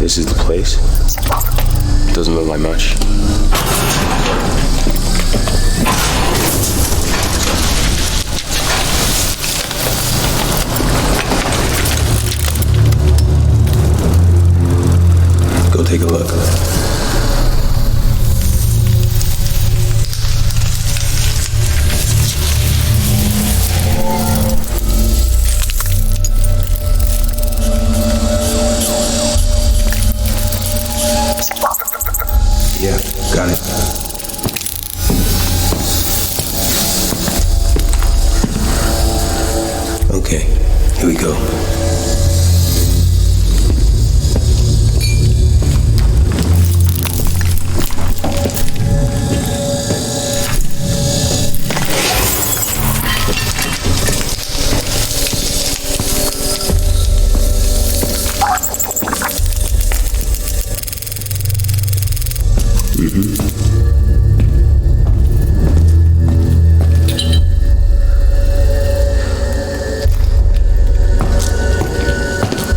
This is the place. Doesn't look like much. Go take a look. Yeah, got it. Okay, here we go.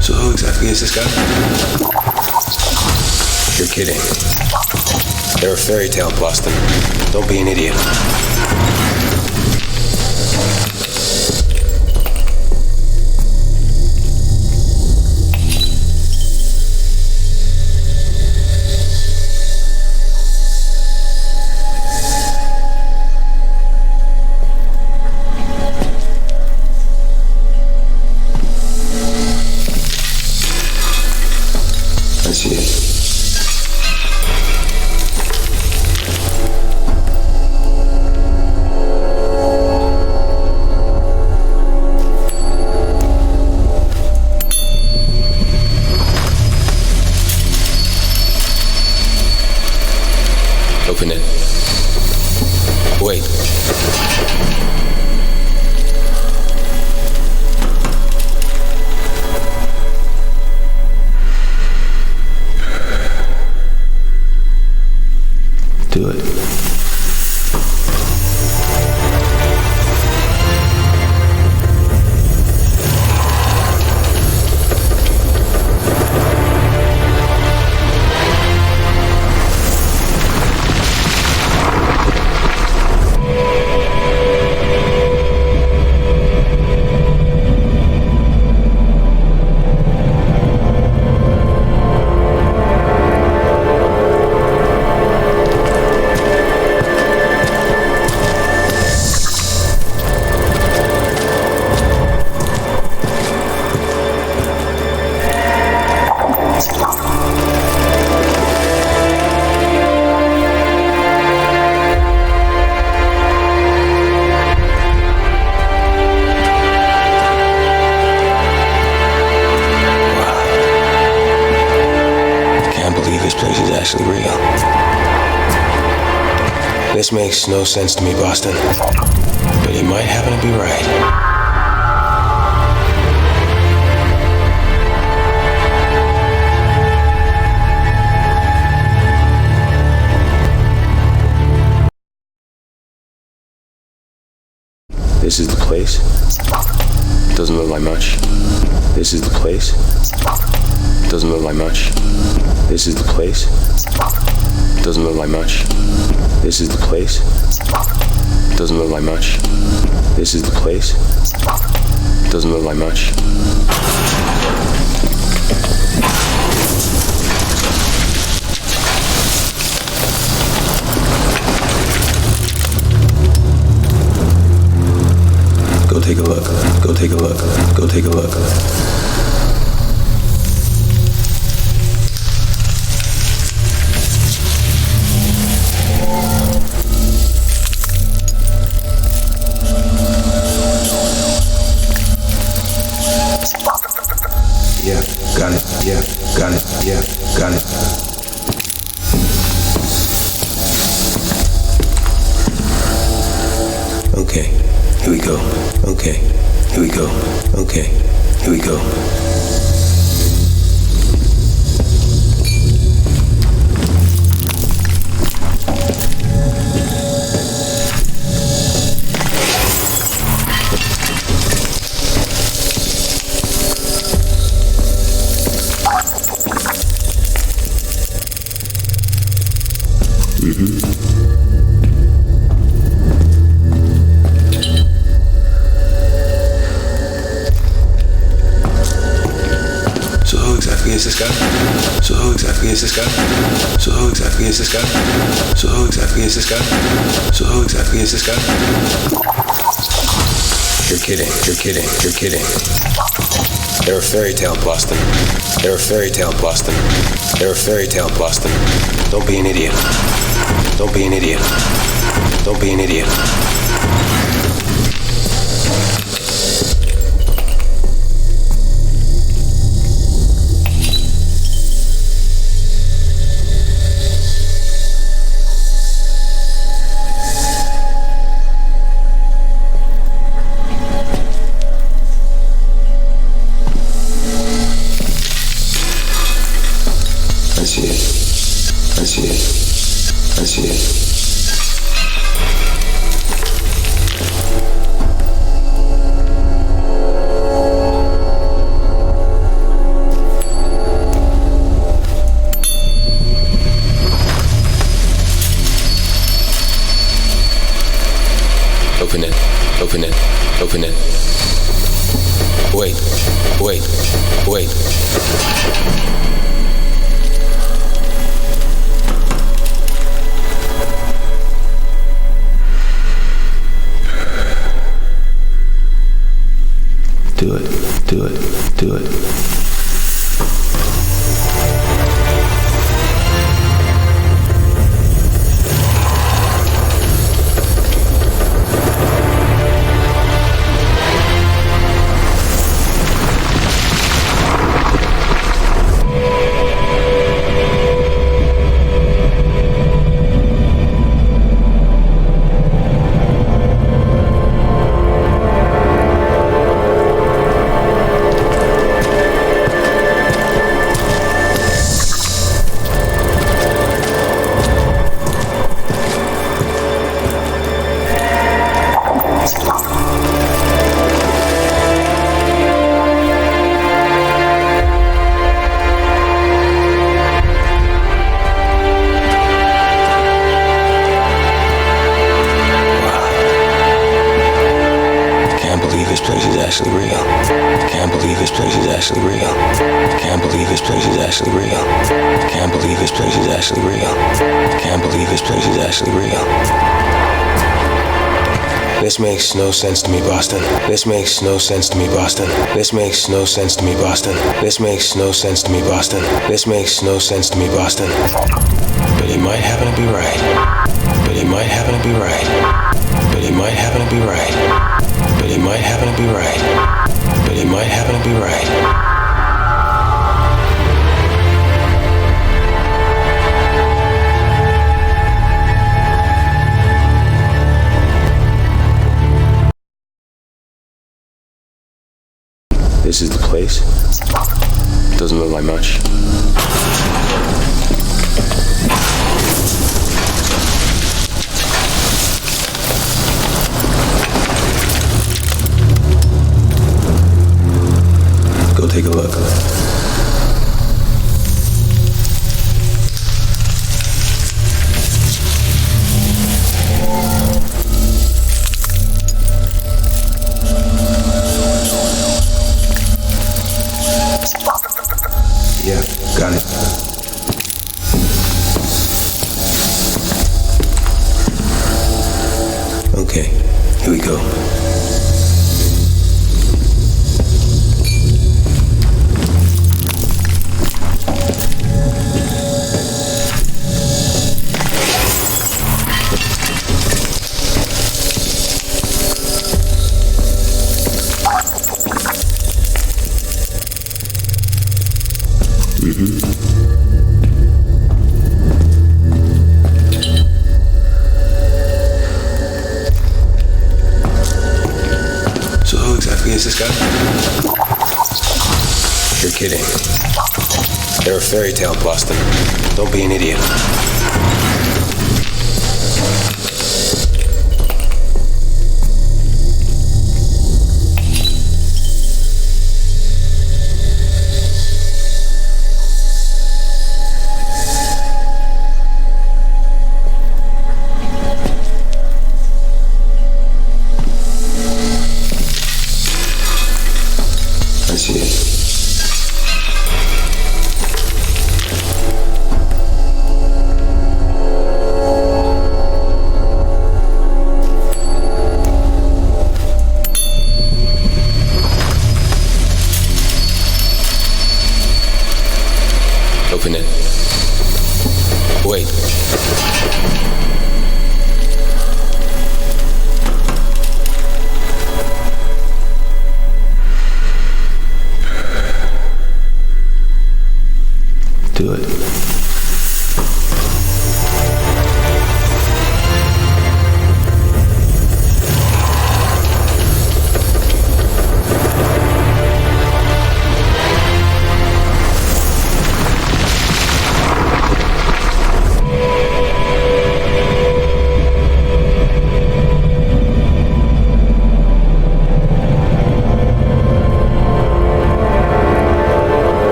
So who exactly is this guy? You're kidding. They're a fairy tale, Boston. Don't be an idiot. I see. Open it. Wait. Do it. Actually real. This makes no sense to me, Boston, but you might happen to be right. This is the place. Doesn't look like much. This is the place. Doesn't look like much. This is the place. Doesn't look like much. This is the place. Doesn't look like much. This is the place. Doesn't look like much. Go take a look. Go take a look. Go take a look. Yeah, got it. Yeah, got it. Yeah, got it. Okay, here we go. Okay, here we go. Okay, here we go. is this guy? So who exactly is this guy? So who exactly is this guy? So who exactly is this guy? So who exactly is this guy? You're kidding, you're kidding, you're kidding. They're a fairy tale, Boston. They're a fairy tale, Boston. They're a fairy tale, Boston. Don't be an idiot. Don't be an idiot. Don't be an idiot. Open it, open it. Wait, wait, wait. Do it, do it, do it. This makes no sense to me, Boston. This makes no sense to me, Boston. This makes no sense to me, Boston. This makes no sense to me, Boston. This makes no sense to me, Boston. But he might happen to be right. But he might happen to be right. But he might happen to be right. But he might happen to be right. But he might happen to be right. This is the place. Doesn't look like much. Go take a look. Yeah, got it. Okay, here we go. So who exactly is this guy? You're kidding. They're a fairy tale, Boston. Don't be an idiot. Do it.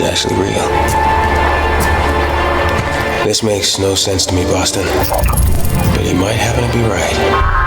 Actually real. This makes no sense to me, Boston, but you might happen to be right.